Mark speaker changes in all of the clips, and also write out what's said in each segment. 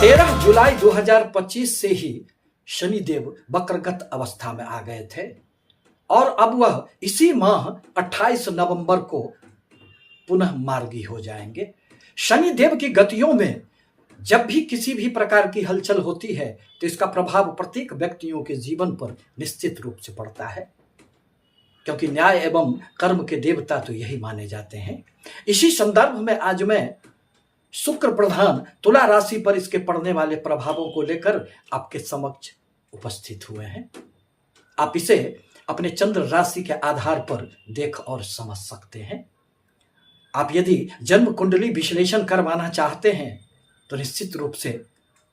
Speaker 1: 13 जुलाई 2025 से ही शनिदेव वक्रगत अवस्था में आ गए थे और अब वह इसी माह 28 नवंबर को पुनः मार्गी हो जाएंगे। शनिदेव की गतियों में जब भी किसी भी प्रकार की हलचल होती है तो इसका प्रभाव प्रत्येक व्यक्तियों के जीवन पर निश्चित रूप से पड़ता है, क्योंकि न्याय एवं कर्म के देवता तो यही माने जाते हैं। इसी संदर्भ में आज मैं शुक्र प्रधान तुला राशि पर इसके पड़ने वाले प्रभावों को लेकर आपके समक्ष उपस्थित हुए हैं। आप इसे अपने चंद्र राशि के आधार पर देख और समझ सकते हैं। आप यदि जन्म कुंडली विश्लेषण करवाना चाहते हैं तो निश्चित रूप से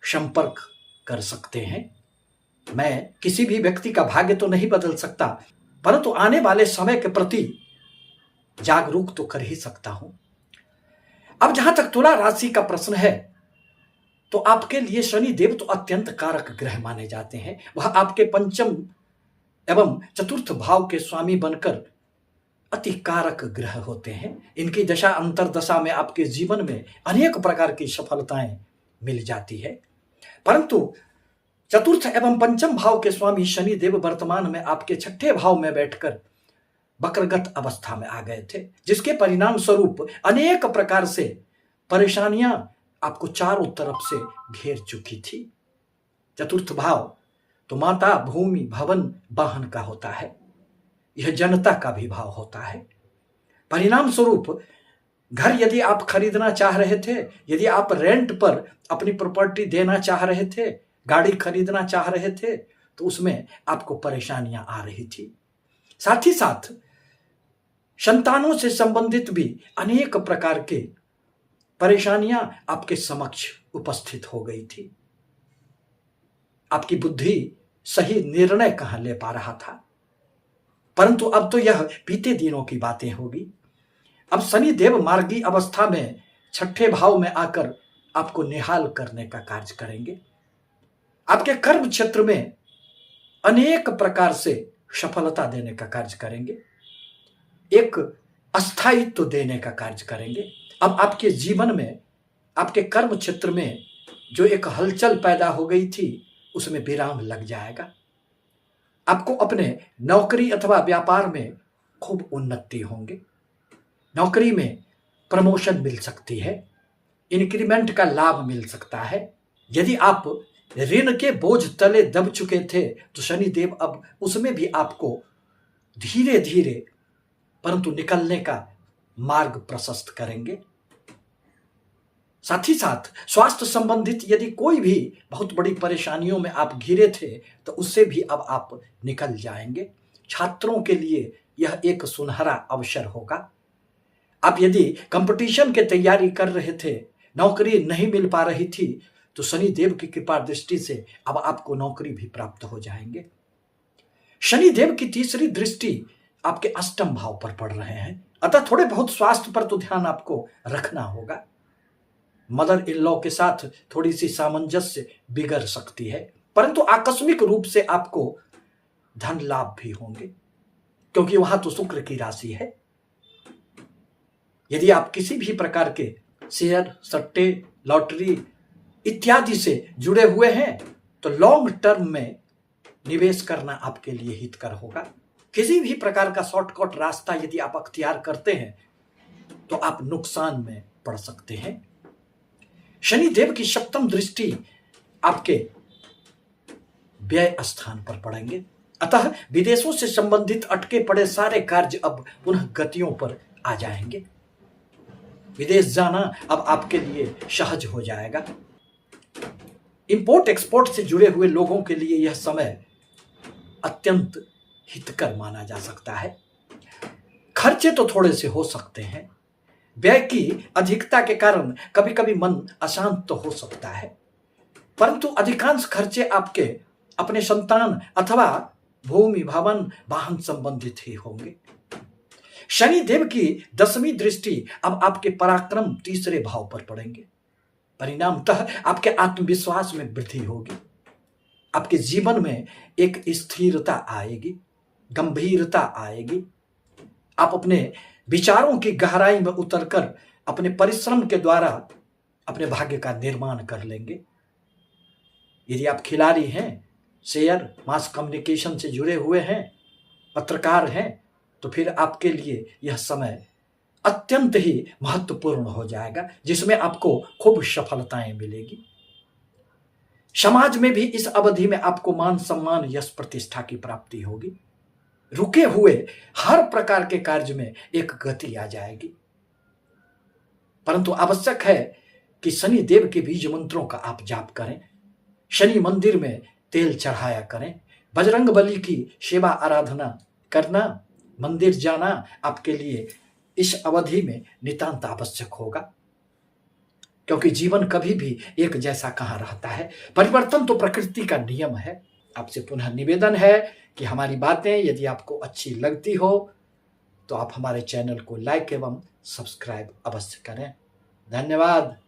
Speaker 1: संपर्क कर सकते हैं। मैं किसी भी व्यक्ति का भाग्य तो नहीं बदल सकता, परंतु आने वाले समय के प्रति जागरूक तो कर ही सकता हूं। अब जहां तक तुला राशि का प्रश्न है तो आपके लिए शनि देव तो अत्यंत कारक ग्रह माने जाते हैं। वह आपके पंचम एवं चतुर्थ भाव के स्वामी बनकर अति कारक ग्रह होते हैं। इनकी दशा अंतरदशा में आपके जीवन में अनेक प्रकार की सफलताएं मिल जाती है, परंतु चतुर्थ एवं पंचम भाव के स्वामी शनि देव वर्तमान में आपके छठे भाव में बैठकर वक्रगत अवस्था में आ गए थे, जिसके परिणाम स्वरूप अनेक प्रकार से परेशानियां आपको चारों तरफ से घेर चुकी थी। चतुर्थ भाव तो माता, भूमि, भवन, वाहन का होता है। यह जनता का भी भाव होता है। परिणाम स्वरूप घर यदि आप खरीदना चाह रहे थे, यदि आप रेंट पर अपनी प्रॉपर्टी देना चाह रहे थे, गाड़ी खरीदना चाह रहे थे, तो उसमें आपको परेशानियां आ रही थी। साथ ही साथ संतानों से संबंधित भी अनेक प्रकार के परेशानियां आपके समक्ष उपस्थित हो गई थी। आपकी बुद्धि सही निर्णय कहां ले पा रहा था, परंतु अब तो यह बीते दिनों की बातें होगी। अब शनि देव मार्गी अवस्था में छठे भाव में आकर आपको निहाल करने का कार्य करेंगे। आपके कर्म क्षेत्र में अनेक प्रकार से सफलता देने का कार्य करेंगे, एक अस्थायित्व देने का कार्य करेंगे। अब आपके जीवन में, आपके कर्म क्षेत्र में जो एक हलचल पैदा हो गई थी उसमें विराम लग जाएगा। आपको अपने नौकरी अथवा व्यापार में खूब उन्नति होंगे। नौकरी में प्रमोशन मिल सकती है, इंक्रीमेंट का लाभ मिल सकता है। यदि आप ऋण के बोझ तले दब चुके थे तो शनि देव अब उसमें भी आपको धीरे धीरे परंतु निकलने का मार्ग प्रशस्त करेंगे। साथ ही साथ स्वास्थ्य संबंधित यदि कोई भी बहुत बड़ी परेशानियों में आप घिरे थे तो उससे भी अब आप निकल जाएंगे। छात्रों के लिए यह एक सुनहरा अवसर होगा। आप यदि कंपटीशन की तैयारी कर रहे थे, नौकरी नहीं मिल पा रही थी, तो शनि देव की कृपा दृष्टि से अब आपको नौकरी भी प्राप्त हो जाएंगे। शनि देव की तीसरी दृष्टि आपके अष्टम भाव पर पड़ रहे हैं, अतः थोड़े बहुत स्वास्थ्य पर तो ध्यान आपको रखना होगा। मदर इन लॉ के साथ थोड़ी सी सामंजस्य बिगड़ सकती है, परंतु आकस्मिक रूप से आपको धन लाभ भी होंगे, क्योंकि वहां तो शुक्र की राशि है। यदि आप किसी भी प्रकार के शेयर, सट्टे, लॉटरी इत्यादि से जुड़े हुए हैं तो लॉन्ग टर्म में निवेश करना आपके लिए हितकर होगा। किसी भी प्रकार का शॉर्टकट रास्ता यदि आप अख्तियार करते हैं तो आप नुकसान में पड़ सकते हैं। शनि देव की सप्तम दृष्टि आपके व्यय स्थान पर पड़ेंगे, अतः विदेशों से संबंधित अटके पड़े सारे कार्य अब पुनः गतियों पर आ जाएंगे। विदेश जाना अब आपके लिए सहज हो जाएगा। इंपोर्ट एक्सपोर्ट से जुड़े हुए लोगों के लिए यह समय अत्यंत हितकर माना जा सकता है। खर्चे तो थोड़े से हो सकते हैं, व्यय की अधिकता के कारण कभी कभी मन अशांत तो हो सकता है, परंतु अधिकांश खर्चे आपके अपने संतान अथवा भूमि, भवन, वाहन संबंधित ही होंगे। शनि देव की 10वीं दृष्टि अब आपके पराक्रम तीसरे भाव पर पड़ेंगे। परिणामतः आपके आत्मविश्वास में वृद्धि होगी। आपके जीवन में एक स्थिरता आएगी, गंभीरता आएगी। आप अपने विचारों की गहराई में उतरकर अपने परिश्रम के द्वारा अपने भाग्य का निर्माण कर लेंगे। यदि आप खिलाड़ी हैं, शेयर मास कम्युनिकेशन से जुड़े हुए हैं, पत्रकार हैं, तो फिर आपके लिए यह समय अत्यंत ही महत्वपूर्ण हो जाएगा, जिसमें आपको खूब सफलताएं मिलेगी। समाज में भी इस अवधि में आपको मान सम्मान, यश, प्रतिष्ठा की प्राप्ति होगी। रुके हुए हर प्रकार के कार्य में एक गति आ जाएगी। परंतु आवश्यक है कि शनि देव के बीज मंत्रों का आप जाप करें, शनि मंदिर में तेल चढ़ाया करें, बजरंग बली की सेवा आराधना करना, मंदिर जाना आपके लिए इस अवधि में नितांत आवश्यक होगा। क्योंकि जीवन कभी भी एक जैसा कहाँ रहता है, परिवर्तन तो प्रकृति का नियम है। आपसे पुनः निवेदन है कि हमारी बातें यदि आपको अच्छी लगती हो तो आप हमारे चैनल को लाइक एवं सब्सक्राइब अवश्य करें। धन्यवाद।